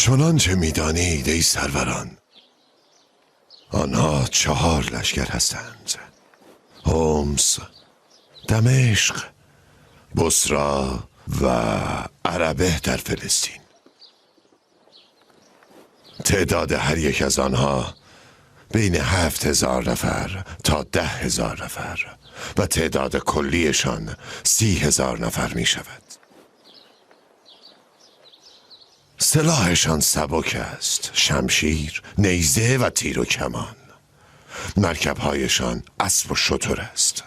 چنانچه می‌دانید ای سروران، آنها 4 لشکر هستند: حمص، دمشق، بصرا و عربه در فلسطین. تعداد هر یک از آنها بین 7,000 نفر تا 10,000 نفر و تعداد کلیشان 30,000 نفر می شود. سلاحشان سبک است: شمشیر، نیزه و تیر و کمان. مرکبهایشان اسب و شتر است.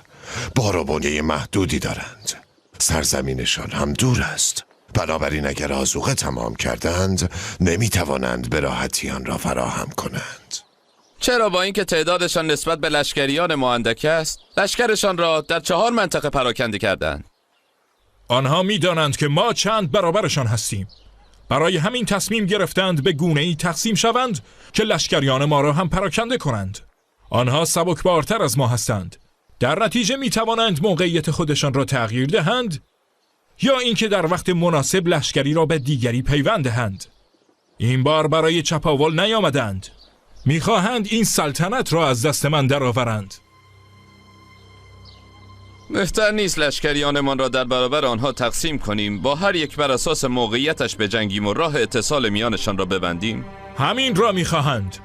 بار و بنیه محدودی دارند. سرزمینشان هم دور است. بنابراین اگر آذوقه تمام کردند نمی توانند به راحتی آن را فراهم کنند. چرا با اینکه تعدادشان نسبت به لشکریان ما اندک است، لشکرشان را در 4 منطقه پراکنده کردند؟ آنها می دانند که ما چند برابرشان هستیم. برای همین تصمیم گرفتند به گونه‌ای تقسیم شوند که لشکریان ما را هم پراکنده کنند. آنها سبکبارتر از ما هستند. در نتیجه می توانند موقعیت خودشان را تغییر دهند یا اینکه در وقت مناسب لشکری را به دیگری پیوند دهند. این بار برای چپاول نیامدند. می‌خواهند این سلطنت را از دست من درآورند. بهتر نیست لشکریانمان را در برابر آنها تقسیم کنیم، با هر یک بر اساس موقعیتش بجنگیم و راه اتصال میانشان را ببندیم؟ همین را می‌خواهند.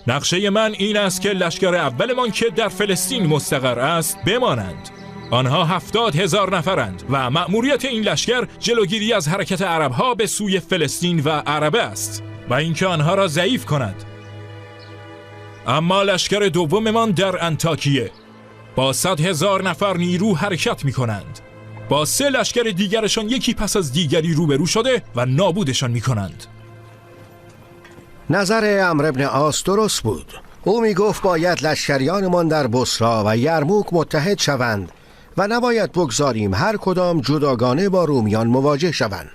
نقشه من این است که لشکر اولمان که در فلسطین مستقر است بمانند. آنها 70,000 نفرند و مأموریت این لشکر جلوگیری از حرکت عربها به سوی فلسطین و عربه است و اینکه آنها را ضعیف کند. اما لشکر دوممان در انطاکیه با 100,000 نفر نیرو حرکت می کنند. با 3 لشکر دیگرشان یکی پس از دیگری روبرو شده و نابودشان می کنند. نظر عمرو بن عاص درست بود. او می گفت باید لشکریانمان در بصرا و یرموک متحد شوند و نباید بگذاریم هر کدام جداگانه با رومیان مواجه شوند.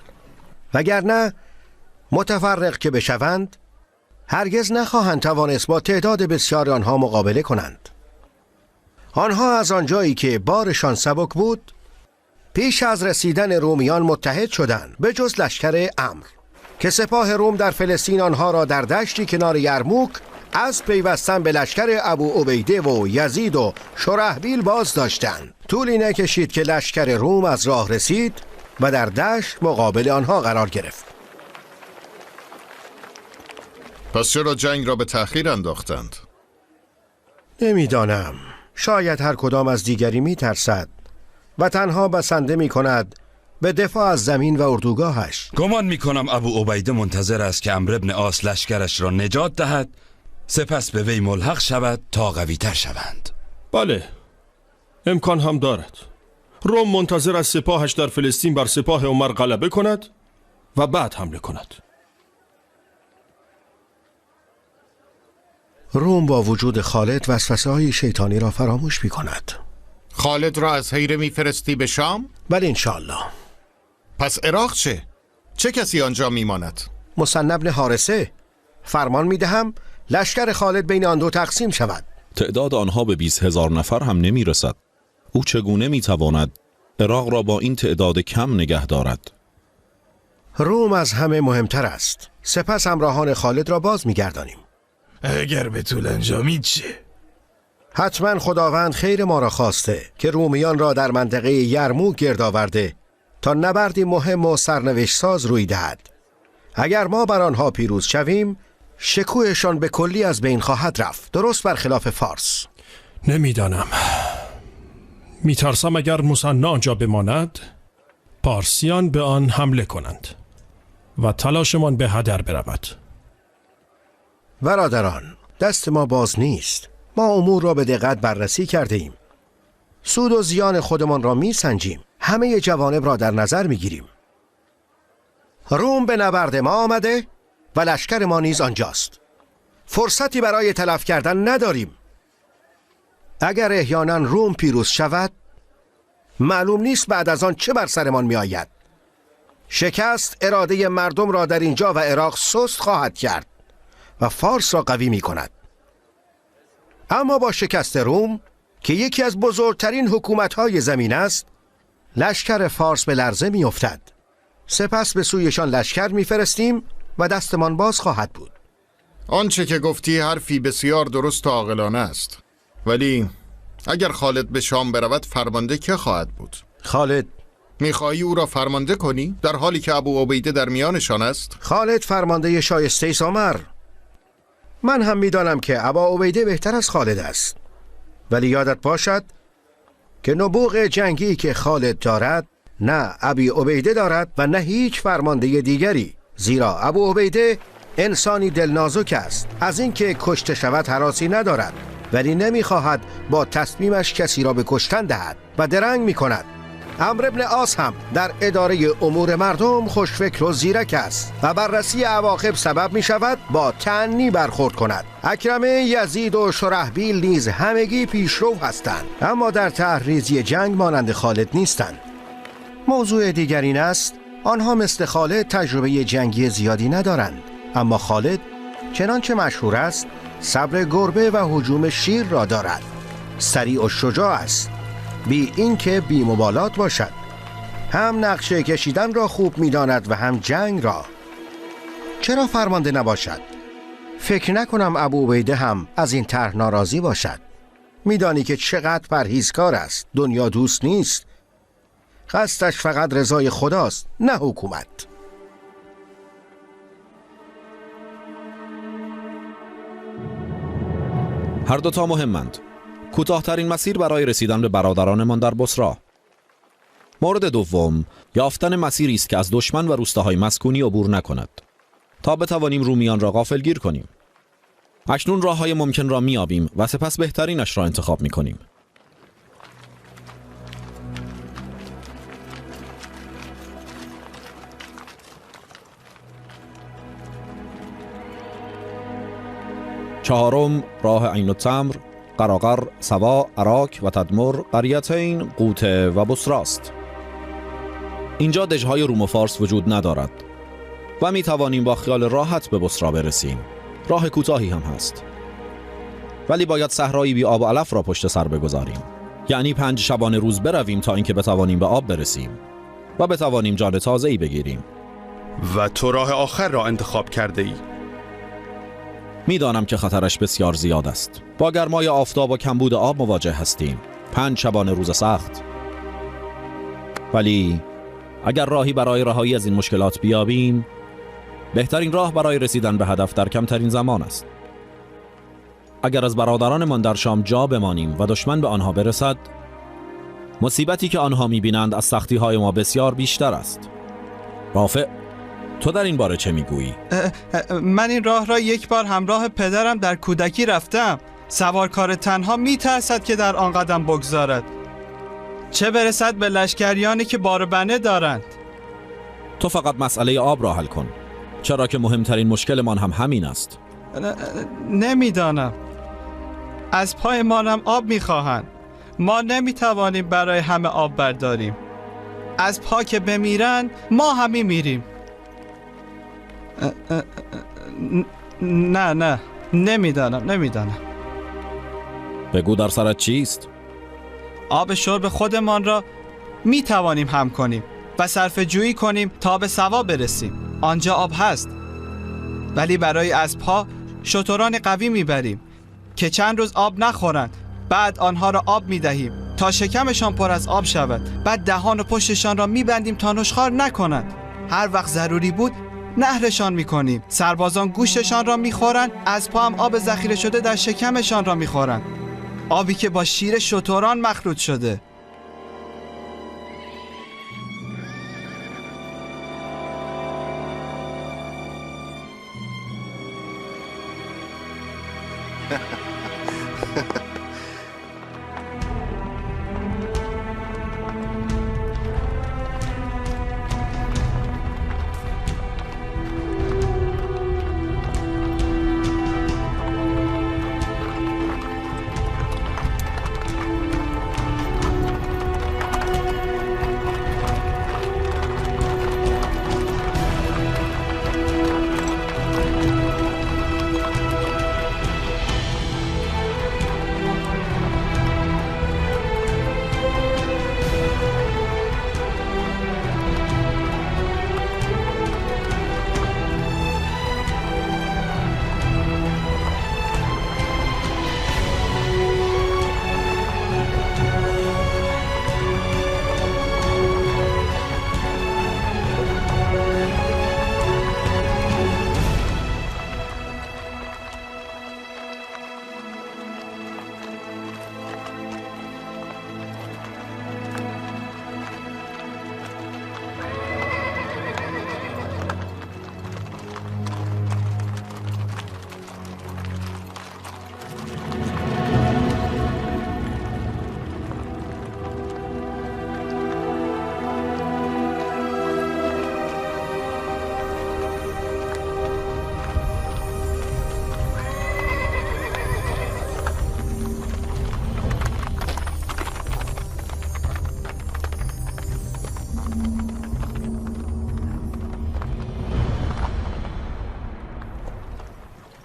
وگرنه متفرق که بشوند هرگز نخواهند توانست با تعداد بسیار آنها مقابله کنند. آنها از آنجایی که بارشان سبک بود پیش از رسیدن رومیان متحد شدند، به جز لشکر عمرو که سپاه روم در فلسطین آنها را در دشتی کنار یرموک از پیوستن به لشکر ابو عبیده و یزید و شرحبیل باز داشتند. طولی نکشید که لشکر روم از راه رسید و در دشت مقابل آنها قرار گرفت. پس چرا جنگ را به تأخیر انداختند؟ نمیدانم. شاید هر کدام از دیگری می ترسد و تنها بسنده می کند به دفاع از زمین و اردوگاهش. گمان می کنم ابو عبیده منتظر است که عمرو بن عاص لشکرش را نجات دهد، سپس به وی ملحق شود تا قوی تر شوند. بله، امکان هم دارد. روم منتظر از سپاهش در فلسطین بر سپاه عمر غلبه کند و بعد حمله کند. روم با وجود خالد وسوسه‌های شیطانی را فراموش می کند. خالد را از حیره میفرستی به شام؟ بله انشاءالله. پس عراق چه؟ چه کسی آنجا میماند؟ مسنب بن حارثه. فرمان می دهم لشکر خالد بین آن دو تقسیم شود. تعداد آنها به 20,000 نفر هم نمی رسد. او چگونه می تواند عراق را با این تعداد کم نگه دارد؟ روم از همه مهمتر است. سپس همراهان خالد را باز می گردانیم. اگر به طول انجامید چه؟ حتما خداوند خیر ما را خواسته که رومیان را در منطقه یرموک گرد آورده تا نبردی مهم و سرنوشت ساز روی دهد. اگر ما بر آنها پیروز شویم شکوهشان به کلی از بین خواهد رفت، درست برخلاف فارس. نمیدانم. میترسم اگر مثنا آنجا بماند پارسیان به آن حمله کنند و تلاشمان به هدر برود. برادران، دست ما باز نیست. ما امور را به دقت بررسی کرده ایم. سود و زیان خودمان را می سنجیم. همه جوانب را در نظر می گیریم. روم به نبرد ما آمده و لشکر ما نیز آنجاست. فرصتی برای تلف کردن نداریم. اگر احیانا روم پیروز شود معلوم نیست بعد از آن چه بر سرمان می آید. شکست اراده مردم را در اینجا و عراق سست خواهد کرد و فارس را قوی می کند. اما با شکست روم که یکی از بزرگترین حکومت‌های زمین است، لشکر فارس به لرزه می افتد. سپس به سویشان لشکر می فرستیم و دستمان باز خواهد بود. آنچه که گفتی حرفی بسیار درست و عاقلانه است، ولی اگر خالد به شام برود فرمانده که خواهد بود؟ خالد. میخواهی او را فرمانده کنی در حالی که ابو عبیده در میانشان است؟ خالد فرمانده شایسته سامر. من هم میدانم که ابا عبیده بهتر از خالد است، ولی یادت باشد که نبوغ جنگی که خالد دارد نه ابی عبیده دارد و نه هیچ فرمانده دیگری، زیرا ابو عبیده انسانی دلنازک است، از اینکه کشته شود هراسی ندارد، ولی نمیخواهد با تصمیمش کسی را به کشتن دهد و درنگ میکند. عمرو بن عاص هم در اداره امور مردم خوشفکر و زیرک است و بررسی عواقب سبب می شود با تأنی برخورد کند. اکرمه، یزید و شرحبیل نیز همگی پیشرو هستند، اما در طرحریزی جنگ مانند خالد نیستند. موضوع دیگر این است آنها مثل خالد تجربه جنگی زیادی ندارند، اما خالد چنانچه مشهور است صبر گربه و هجوم شیر را دارد. سریع و شجاع است، بی اینکه بی مبالات باشد. هم نقشه کشیدن را خوب می‌داند و هم جنگ را. چرا فرمانده نباشد؟ فکر نکنم ابو عبیده هم از این طرح ناراضی باشد. میدانی که چقدر پرهیزکار است، دنیا دوست نیست. قصدش فقط رضای خداست، نه حکومت. هر دوتا مهمند. کوتاه‌ترین مسیر برای رسیدن به برادرانمان در بصرا. مورد دوم، یافتن مسیری است که از دشمن و روستاهای مسکونی عبور نکند تا بتوانیم رومیان را غافلگیر کنیم. اکنون راه‌های ممکن را می‌یابیم و سپس بهترینش را انتخاب می‌کنیم. چهارم، راه عین التمر، قراقر، سوا، عراک و تدمر، قریتین، قوطه و بصراست. اینجا دژهای روم و فارس وجود ندارد و می توانیم با خیال راحت به بصرا برسیم. راه کوتاهی هم هست، ولی باید صحرایی بی آب و علف را پشت سر بگذاریم، یعنی 5 شبانه روز برویم تا اینکه بتوانیم به آب برسیم و بتوانیم جان تازه‌ای بگیریم. و تو راه آخر را انتخاب کرده ای؟ میدانم که خطرش بسیار زیاد است. با گرمای آفتاب و کمبود آب مواجه هستیم. 5 شبانه روز سخت. ولی اگر راهی برای رهایی از این مشکلات بیابیم، بهترین راه برای رسیدن به هدف در کمترین زمان است. اگر از برادرانمان در شام جا بمانیم و دشمن به آنها برسد، مصیبتی که آنها میبینند از سختی‌های ما بسیار بیشتر است. رافع، تو در این باره چه میگویی؟ من این راه را یک بار همراه پدرم در کودکی رفتم. سوارکار تنها میترسد که در آن قدم بگذارد، چه برسد به لشکریانی که بار بنه دارند. تو فقط مسئله آب را حل کن، چرا که مهمترین مشکلمان هم همین است. نمیدانم. از پای ما هم آب میخواهند. ما نمیتوانیم برای همه آب برداریم. از پا که بمیرن ما هم میریم. نه نمیدانم. بگو در سرت چیست؟ آب شرب خودمان را می توانیم هم کنیم و صرفه جویی کنیم تا به سوا برسیم. آنجا آب هست، ولی برای اسب‌ها شتران قوی میبریم که چند روز آب نخورند. بعد آنها را آب میدهیم تا شکمشان پر از آب شود. بعد دهان و پشتشان را میبندیم تا نشخوار نکنند. هر وقت ضروری بود نهرشان میکنیم. سربازان گوشتشان را میخورند، اسب‌ها هم آب ذخیره شده در شکمشان را میخورند، آبی که با شیر شتران مخلوط شده.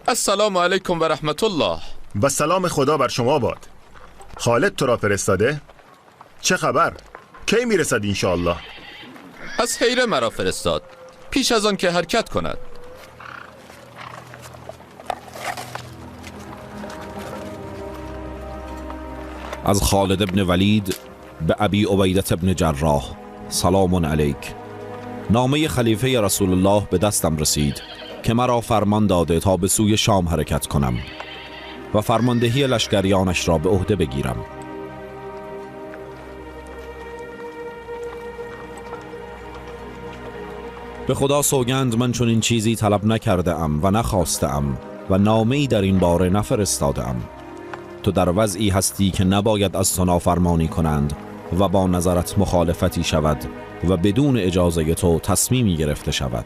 السلام علیکم و رحمت الله. و سلام خدا بر شما باد. خالد تو را فرستاده؟ چه خبر؟ کی میرسد انشاءالله؟ از حیره مرا فرستاد پیش از آن که حرکت کند. از خالد ابن ولید به ابی عبیده ابن جراح. سلام علیک. نامه خلیفه رسول الله به دستم رسید که مرا فرمان داده تا به سوی شام حرکت کنم و فرماندهی لشکریانش را به عهده بگیرم. به خدا سوگند من چون این چیزی طلب نکرده ام و نخواسته ام و نامه‌ای در این باره نفرستاده ام. تو در وضعی هستی که نباید از تو نافرمانی کنند و با نظرت مخالفتی شود و بدون اجازه تو تصمیمی گرفته شود،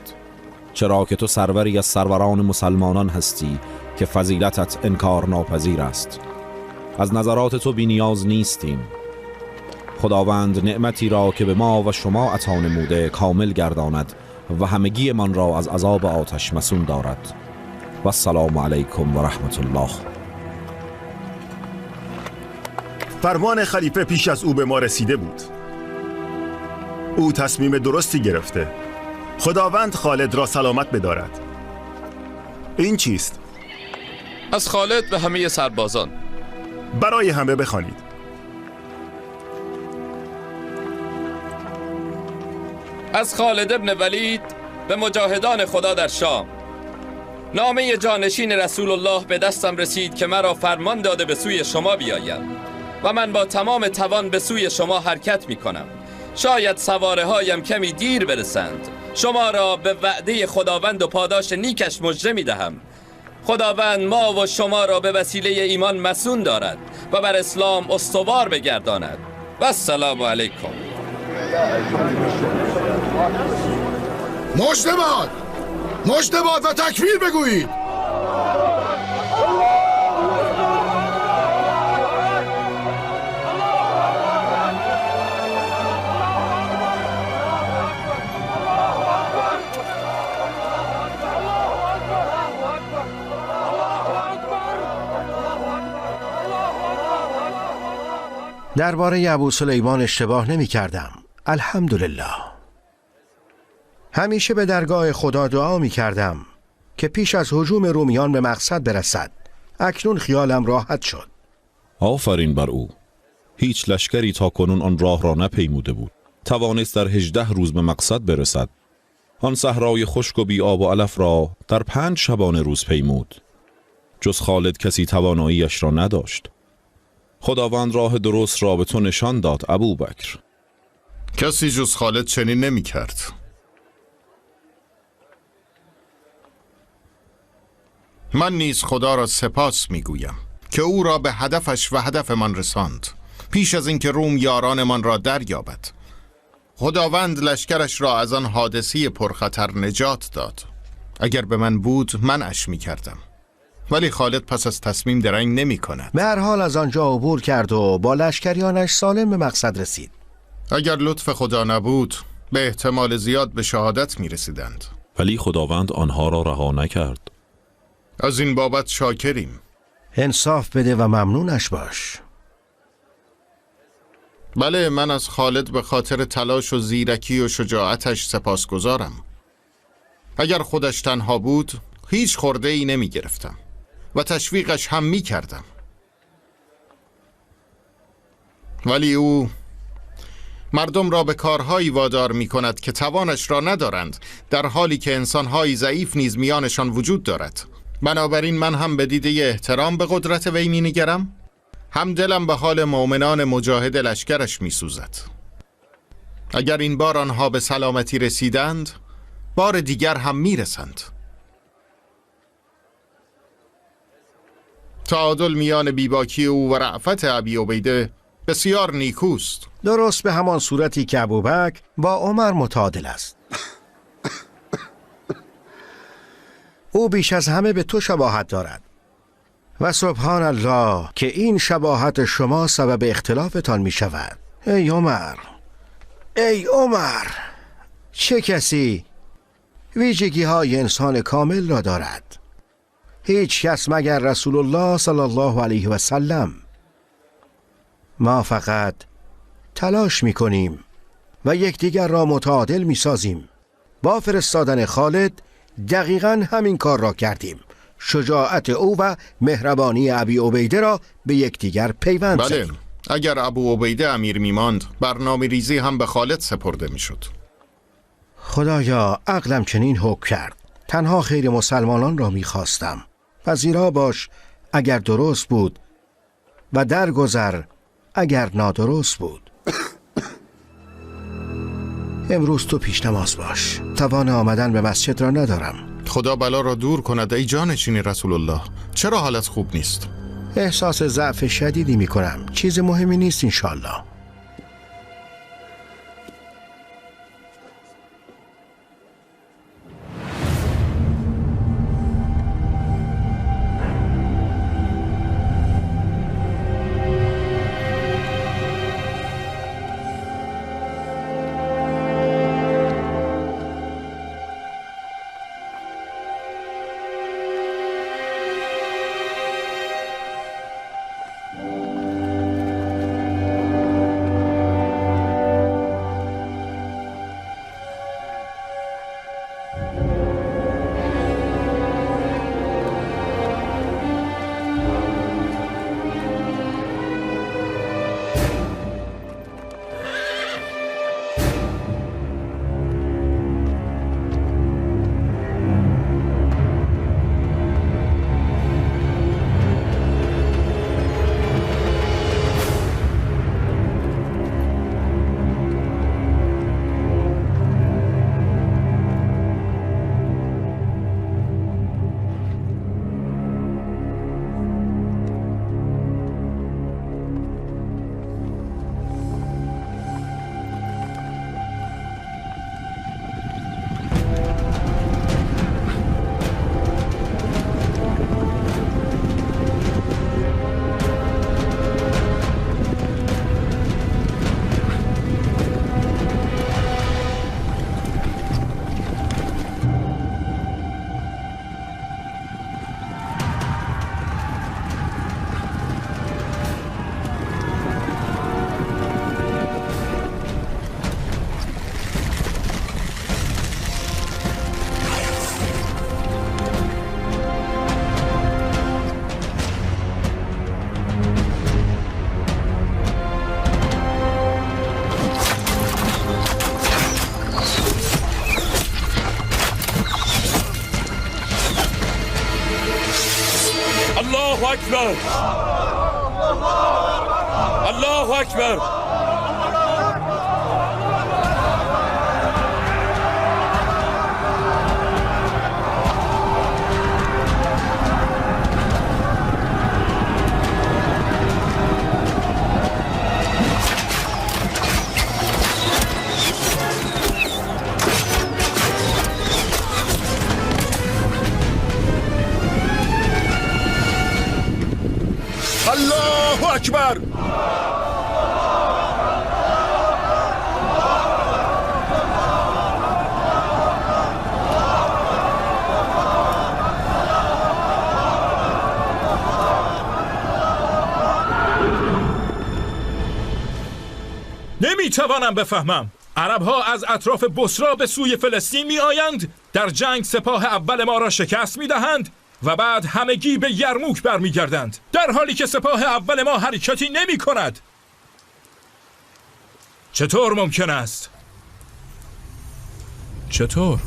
چرا که تو سروری از سروران مسلمانان هستی که فضیلتت انکار ناپذیر است. از نظرات تو بی نیاز نیستیم. خداوند نعمتی را که به ما و شما عطا نموده کامل گرداند و همگی من را از عذاب آتش مسون دارد. و السلام علیکم و رحمت الله. فرمان خلیفه پیش از او به ما رسیده بود. او تصمیم درستی گرفته. خداوند خالد را سلامت بدارد. این چیست؟ از خالد به همه سربازان. برای همه بخوانید. از خالد ابن ولید به مجاهدان خدا در شام. نامه جانشین رسول الله به دستم رسید که مرا فرمان داده به سوی شما بیایم و من با تمام توان به سوی شما حرکت می کنم. شاید سواره هایم کمی دیر برسند. شما را به وعده خداوند و پاداش نیکش مژده می دهم. خداوند ما و شما را به وسیله ایمان مسون دارد و بر اسلام استوار بگرداند. و السلام علیکم. مژده باد، مژده باد و تکبیر بگویید. درباره ابو سلیمان اشتباه نمی کردم. الحمدلله. همیشه به درگاه خدا دعا می کردم که پیش از هجوم رومیان به مقصد برسد. اکنون خیالم راحت شد. آفرین بر او. هیچ لشکری تا کنون آن راه را نپیموده بود. توانست در 18 روز به مقصد برسد. آن صحرای خشک و بی آب و علف را در 5 شبانه روز پیمود. جز خالد کسی تواناییش را نداشت. خداوند راه درست را به تو نشان داد ابوبکر. کسی جز خالد چنین نمی کرد. من نیز خدا را سپاس می گویم که او را به هدفش و هدف من رساند پیش از اینکه روم یاران من را دریابد. خداوند لشکرش را از آن حادثی پرخطر نجات داد. اگر به من بود منعش می کردم، ولی خالد پس از تصمیم درنگ نمی کند. به هر حال از آنجا عبور کرد و با لشکریانش سالم به مقصد رسید. اگر لطف خدا نبود به احتمال زیاد به شهادت می رسیدند. ولی خداوند آنها را رها نکرد. از این بابت شاکریم. انصاف بده و ممنونش باش. بله، من از خالد به خاطر تلاش و زیرکی و شجاعتش سپاسگزارم. اگر خودش تنها بود هیچ خورده ای نمی گرفتم و تشویقش هم می کردم. ولی او مردم را به کارهایی وادار می کند که توانش را ندارند، در حالی که انسانهایی ضعیف نیز میانشان وجود دارد. بنابراین من هم به دیده احترام به قدرت وی می نگرم، هم دلم به حال مؤمنان مجاهد لشکرش می سوزد. اگر این بار آنها به سلامتی رسیدند، بار دیگر هم می رسند. تعادل میان بیباکی او و رأفت ابی عبیده بسیار نیکوست. درست به همان صورتی که ابوبکر با عمر متعادل است. او بیش از همه به تو شباهت دارد و سبحان الله که این شباهت شما سبب اختلافتان می شود. ای عمر، ای عمر، چه کسی ویژگی های انسان کامل را دارد؟ هیچ کس مگر رسول الله صلی الله علیه و سلم. ما فقط تلاش میکنیم و یکدیگر را متعادل میسازیم. با فرستادن خالد دقیقاً همین کار را کردیم. شجاعت او و مهربانی ابی عبیده را به یکدیگر پیوند بله، زدیم. اگر ابو عبیده امیر میماند برنامه ریزی هم به خالد سپرده میشد. خدایا عقلم چنین حکم کرد. تنها خیر مسلمانان را میخواستم. پذیرا باش اگر درست بود و درگذر اگر نادرست بود. امروز تو پیش نماز باش. توان آمدن به مسجد را ندارم. خدا بلا را دور کند ای جانشین رسول الله. چرا حالت خوب نیست؟ احساس ضعف شدیدی میکنم. چیز مهمی نیست انشالله. الله اکبر، الله اکبر. الله اکبر. نمیتوانم بفهمم. عرب ها از اطراف بصره به سوی فلسطین می آیند، در جنگ سپاه اول ما را شکست می دهند و بعد همگی به یرموک برمی گردند، در حالی که سپاه اول ما حرکتی نمی کند. چطور ممکن است؟ چطور؟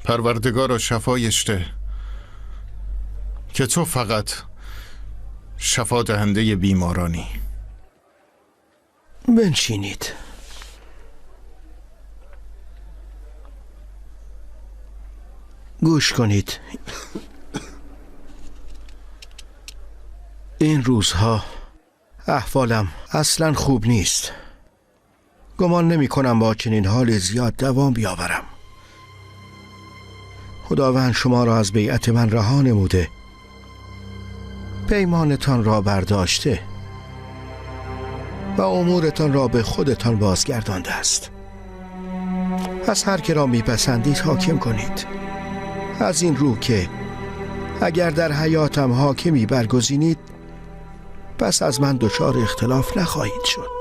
پروردگارا شفایش ده که تو فقط شفا دهنده بیمارانی. بنشینید. گوش کنید. این روزها احوالم اصلا خوب نیست. گمان نمی کنم با چنین حال زیاد دوام بیاورم. خداوند شما را از بیعت من رها نموده پیمانتان را برداشته و امورتان را به خودتان بازگردانده است. پس هر که را میپسندید حاکم کنید، از این رو که اگر در حیاتم حاکمی برگزینید پس از من دچار اختلاف نخواهید شد.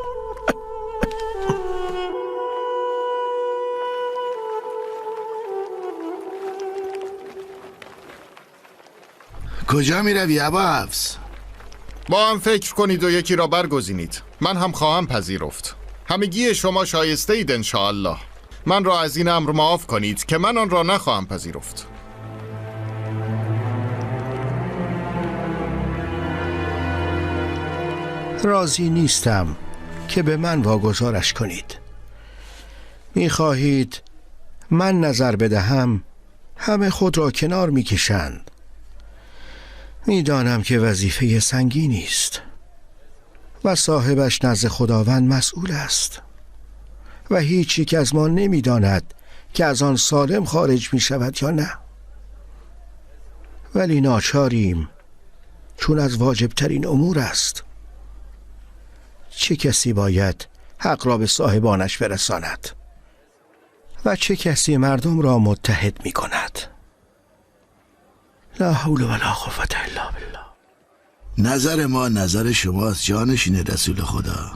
کجا می روی ابا حفص؟ با هم فکر کنید و یکی را برگزینید. من هم خواهم پذیرفت. همگی شما شایسته اید انشاءالله. من را از این امر معاف کنید که من آن را نخواهم پذیرفت. راضی نیستم که به من واگذارش کنید. می‌خواهید من نظر بدهم، همه خود را کنار می‌کشند. می‌دانم که وظیفه سنگینی است و صاحبش نزد خداوند مسئول است و هیچ یک از ما نمی‌داند که از آن سالم خارج می‌شود یا نه. ولی ناچاریم، چون از واجب‌ترین امور است. چه کسی باید حق را به صاحبانش برساند و چه کسی مردم را متحد می کند؟ لا حول ولا قوة الا بالله. نظر ما نظر شماست جانشین رسول خدا.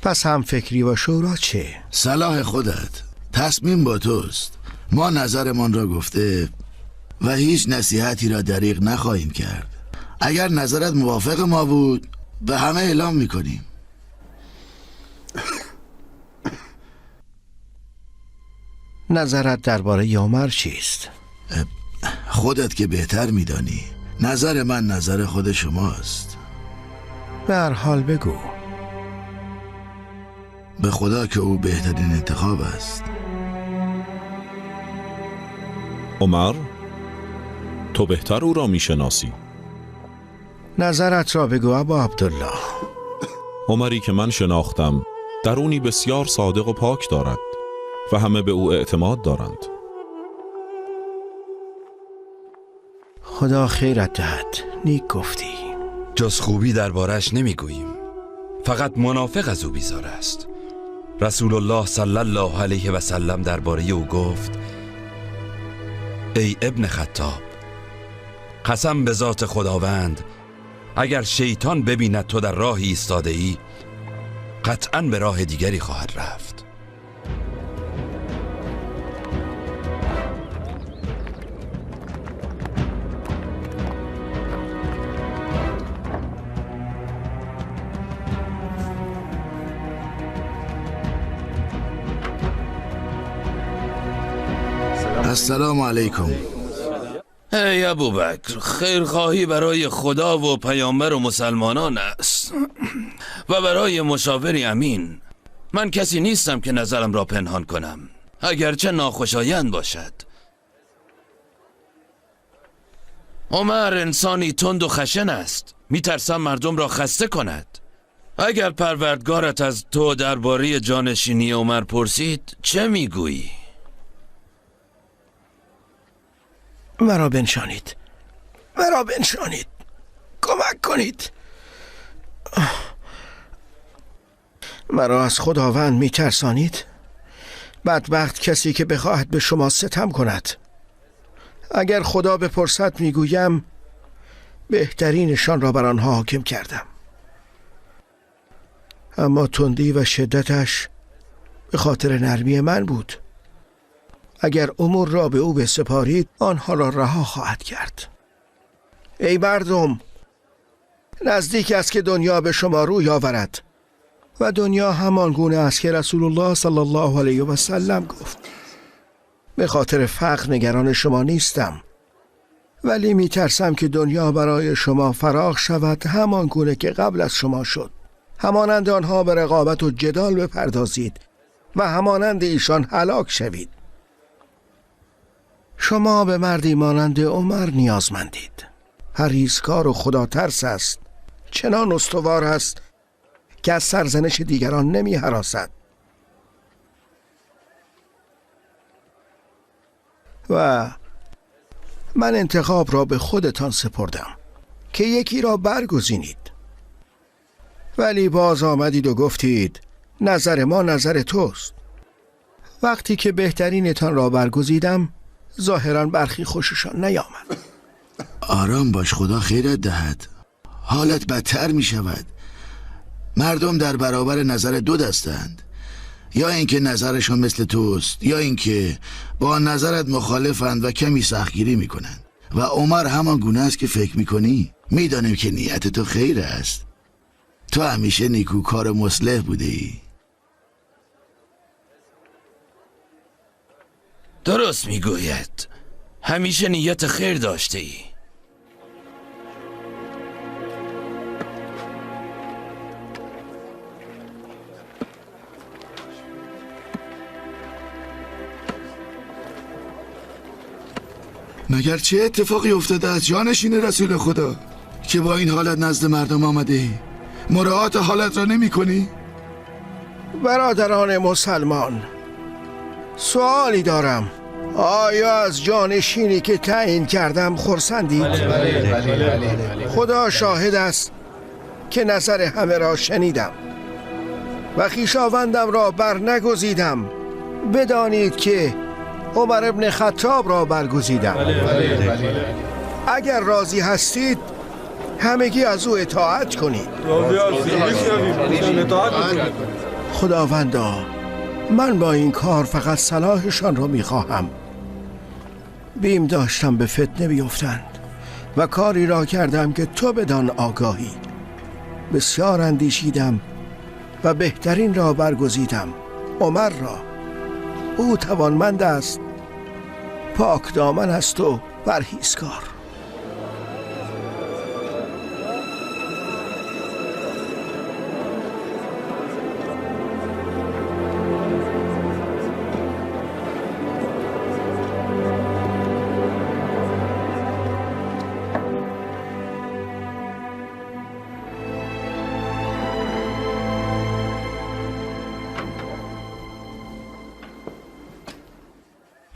پس هم فکری و شورا چه؟ صلاح خودت، تصمیم با توست. ما نظرمان را گفته و هیچ نصیحتی را دریغ نخواهیم کرد. اگر نظرت موافق ما بود به همه اعلام میکنیم. نظرت درباره عمر چیست؟ خودت که بهتر میدانی. نظر من نظر خود شماست. به هر حال بگو. به خدا که او بهترین انتخاب است. عمر، تو بهتر او را میشناسی. نظرت را بگو ابا عبدالله. عمری که من شناختم درونی بسیار صادق و پاک دارد و همه به او اعتماد دارند. خدا خیرت دهد. نیک گفتی. جز خوبی دربارش نمیگوییم، فقط منافق از او بیزار است. رسول الله صلی الله علیه و سلم درباره او گفت: ای ابن خطاب، قسم به ذات خداوند، اگر شیطان ببیند تو در راهی ایستاده ای قطعاً به راه دیگری خواهد رفت. السلام علیکم. ای ابوبکر، خیرخواهی برای خدا و پیامبر و مسلمانان است و برای مشاوری امین. من کسی نیستم که نظرم را پنهان کنم، اگرچه ناخوشایند باشد. عمر انسانی تند و خشن است، میترسم مردم را خسته کند. اگر پروردگارت از تو درباره جانشینی عمر پرسید چه میگویی؟ مرا بنشانید، مرا بنشانید، کمک کنید. مرا از خداوند میترسانید؟ بدبخت کسی که بخواهد به شما ستم کند. اگر خدا بپرسد میگویم بهترینشان را بر آنها حاکم کردم، اما تندی و شدتش به خاطر نرمی من بود. اگر امور را به او بسپارید آنها را رها خواهد کرد. ای مردم، نزدیک است که دنیا به شما روی آورد و دنیا همان گونه است که رسول الله صلی الله علیه و سلم گفت. به خاطر فقر نگران شما نیستم، ولی می ترسم که دنیا برای شما فراخ شود همان گونه که قبل از شما شد. همانند آنها به رقابت و جدال بپردازید و همانند ایشان هلاک شوید. شما به مردی مانند عمر نیازمندید. پرهیزکار و خدا ترس است، چنان استوار است که از سرزنش دیگران نمی هراسد و من انتخاب را به خودتان سپردم. که یکی را برگزینید. ولی باز آمدید و گفتید نظر ما نظر توست. وقتی که بهترینتان را برگزیدم ظاهراً برخی خوششان نیامد. آرام باش، خدا خیرت دهد. حالت بدتر می شود. مردم در برابر نظر دو دستند، یا اینکه نظرشون مثل توست یا اینکه با نظرت مخالفند و کمی سختگیری میکنند. و عمر همان گونه است که فکر میکنی. میدانیم که نیت تو خیر است. تو همیشه نیکوکار مصلح بوده ای. درست میگوید، همیشه نیت خیر داشته ای. مگر چه اتفاقی افتاده از جانشین رسول خدا که با این حالت نزد مردم آمده ای؟ مراعات حالت را نمی کنی؟ برادران مسلمان، سوالی دارم. آیا از جانشینی که تعیین کردم خرسندید؟ خدا شاهد است که نظر همه را شنیدم و خویشاوندم را بر نگزیدم. بدانید که عمر ابن خطاب را برگزیدم. اگر راضی هستید همگی از او اطاعت کنید. خداوندا، من با این کار فقط صلاحشان را میخواهم. بیم داشتم به فتنه بیفتند و کاری را کردم که تو بدان آگاهی. بسیار اندیشیدم و بهترین را برگزیدم، عمر را. او توانمند است، پاک دامن است و پرهیزکار.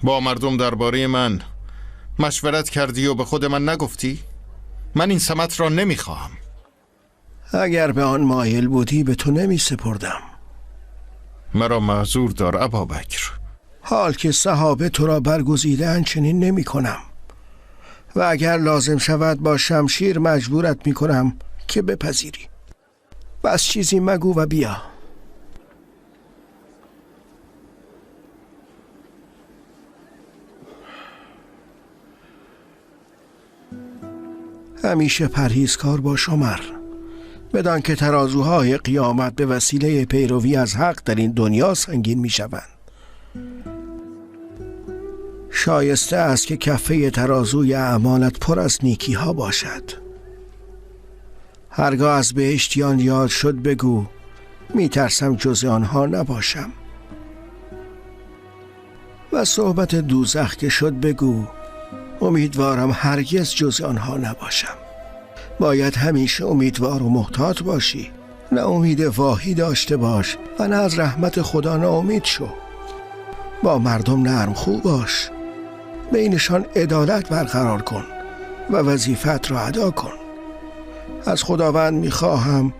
با مردم درباره من مشورت کردی و به خود من نگفتی؟ من این سمت را نمیخواهم. اگر به آن مایل بودی به تو نمی سپردم. مرا معذور دار ابابکر. حال که صحابه تو را برگزیدن چنین نمی کنم و اگر لازم شود با شمشیر مجبورت می کنم که بپذیری. بس چیزی مگو و بیا. همیشه پرهیزکار باش عمر. بدان که ترازوهای قیامت به وسیله پیروی از حق در این دنیا سنگین می شوند. شایسته است که کفه ترازوی اعمالت پر از نیکی ها باشد. هرگاه از بهشتیان یاد شد بگو می ترسم جز آنها نباشم. و صحبت دوزخ که شد بگو امیدوارم هرگز جز آنها نباشم. باید همیشه امیدوار و محتاط باشی. نه امید واهی داشته باش و نه از رحمت خدا ناامید شو. با مردم نرم خو باش. بینشان عدالت برقرار کن و وظیفت را ادا کن. از خداوند میخواهم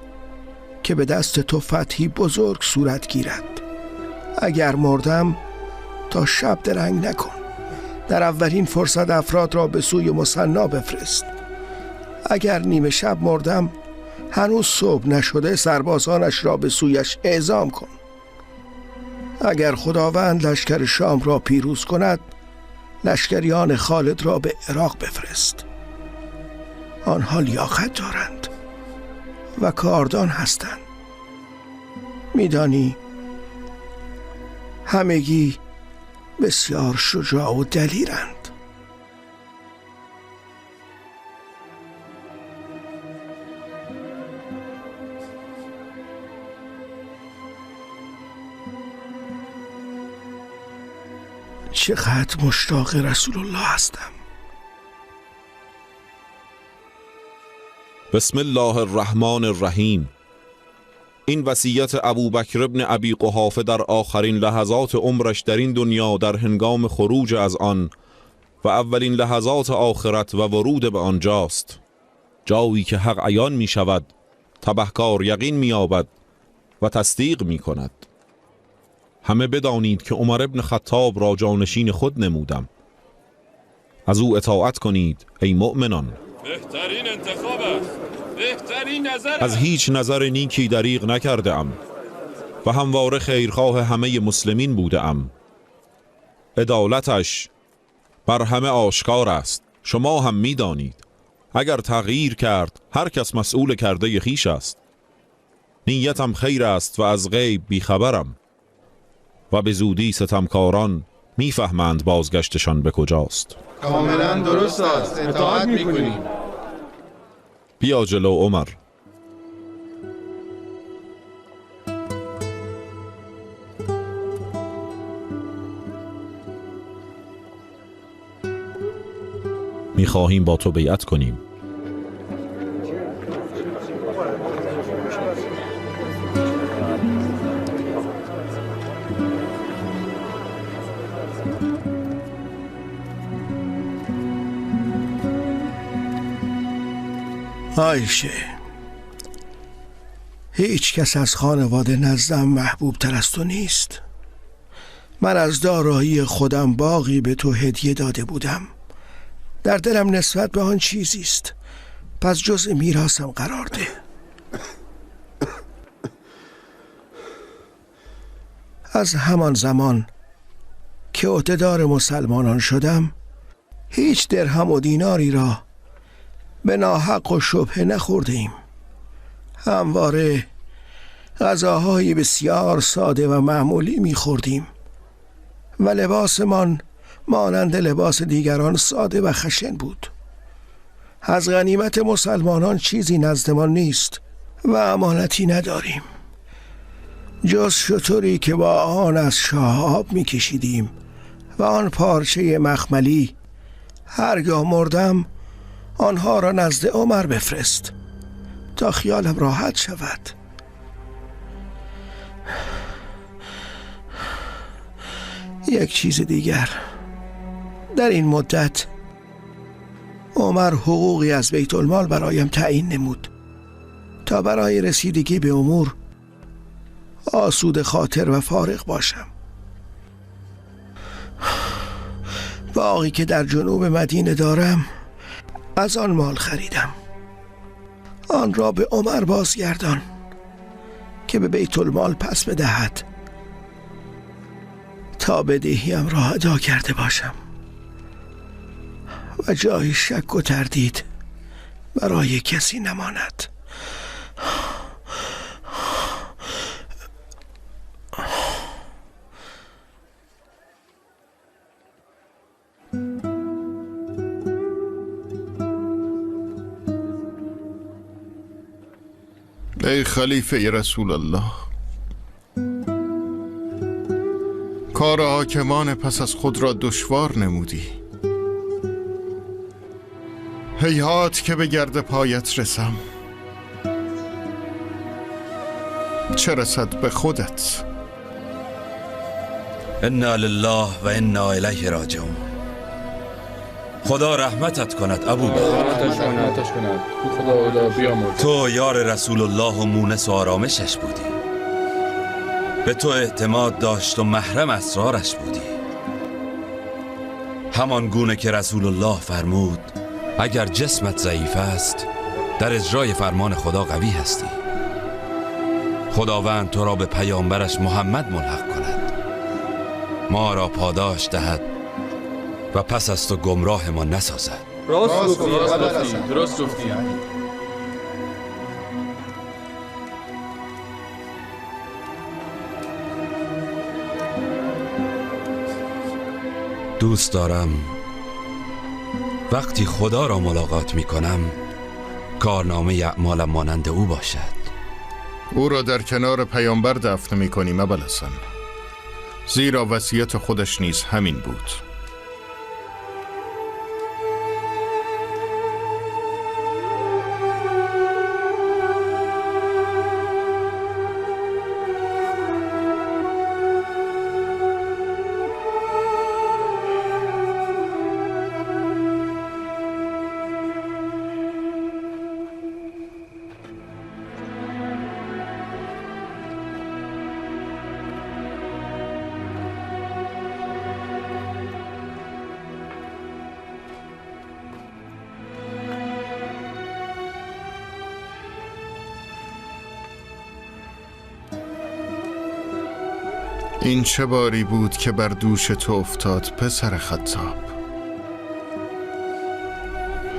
که به دست تو فتحی بزرگ صورت گیرد. اگر مردم تا شب درنگ نکن. در اولین فرصت افراد را به سوی مثنا بفرست. اگر نیمه شب مردم هنوز صبح نشده سربازانش را به سویش اعزام کن. اگر خداوند لشکر شام را پیروز کند لشکریان خالد را به عراق بفرست. آنها لیاقت دارند و کاردان هستند. میدانی همگی بسیار شجاع و دلیرند. چقدر مشتاق رسول الله هستم. بسم الله الرحمن الرحیم. این وصیت ابوبکر ابن ابی قحافه در آخرین لحظات عمرش در این دنیا در هنگام خروج از آن و اولین لحظات آخرت و ورود به آنجاست. جایی که حق عیان می شود، تبهکار یقین می یابد و تصدیق می کند. همه بدانید که عمر ابن خطاب را جانشین خود نمودم. از او اطاعت کنید ای مؤمنان. بهترین انتخاب است. بهترین نظر از هیچ نظر نیکی دریغ نکرده ام و همواره خیرخواه همه مسلمین بوده ام. عدالتش بر همه آشکار است. شما هم می دانید اگر تغییر کرد هر کس مسئول کرده خیش است. نیتم خیر است و از غیب بیخبرم و به زودی ستمکاران میفهمند بازگشتشان به کجاست. کاملا درست است. اطاعت میکنیم. بیا جلو عمر. میخواهیم با تو بیعت کنیم. عایشه، هیچ کس از خانواده نزدم محبوب تر از تو نیست. من از دارایی خودم باغی به تو هدیه داده بودم. در دلم نسبت به آن چیزی است، پس جزء میراثم قرار ده. از همان زمان که عهدهدار مسلمانان شدم هیچ درهم و دیناری را به ناحق و شبهه نخورده ایم. همواره غذاهای بسیار ساده و معمولی میخوردیم و لباسمان مانند لباس دیگران ساده و خشن بود. از غنیمت مسلمانان چیزی نزدمان نیست و امانتی نداریم جز شتری که با آن از شاه آب میکشیدیم و آن پارچه مخملی. هرگاه مردم آنها را نزد عمر بفرست تا خیالم راحت شود. یک چیز دیگر، در این مدت عمر حقوقی از بیت المال برایم تعیین نمود تا برای رسیدگی به امور آسوده خاطر و فارغ باشم. باغی که در جنوب مدینه دارم از آن مال خریدم. آن را به عمر بازگردان که به بیت المال پس بدهد تا بدهیم را ادا کرده باشم و جای شک و تردید برای کسی نماند. ای خلیفه رسول الله، کار حاکمان پس از خود را دشوار نمودی. هیهات که به گرد پایت رسم، چه رسد به خودت. انا لله و انا الیه راجعون. خدا رحمتت کند ابو بکر. تو یار رسول الله و مونس و آرامشش بودی، به تو اعتماد داشت و محرم اسرارش بودی. همان گونه که رسول الله فرمود اگر جسمت ضعیف است در اجرای فرمان خدا قوی هستی. خداوند تو را به پیامبرش محمد ملحق کند، ما را پاداش دهد و پس از تو گمراه ما نسازد. درست گفتی. دوست دارم وقتی خدا را ملاقات می کنم کارنامه اعمالم مانند او باشد. او را در کنار پیامبر دفن می کنیم ابوالحسن، زیرا وصیت خودش نیز همین بود. این چه باری بود که بر دوش تو افتاد پسر خطاب؟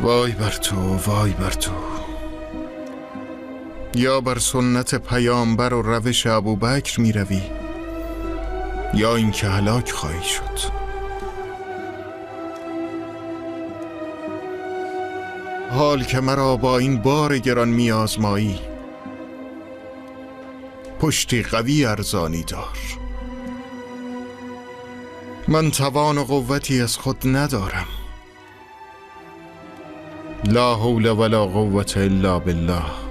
وای بر تو، وای بر تو. یا بر سنت پیامبر و روش ابوبکر می روی یا اینکه هلاک خواهی شد. حال که مرا با این بار گران می آزمایی، پشتی قوی ارزانی دار. من توان و قوتی از خود ندارم. لا حول ولا قوة الا بالله.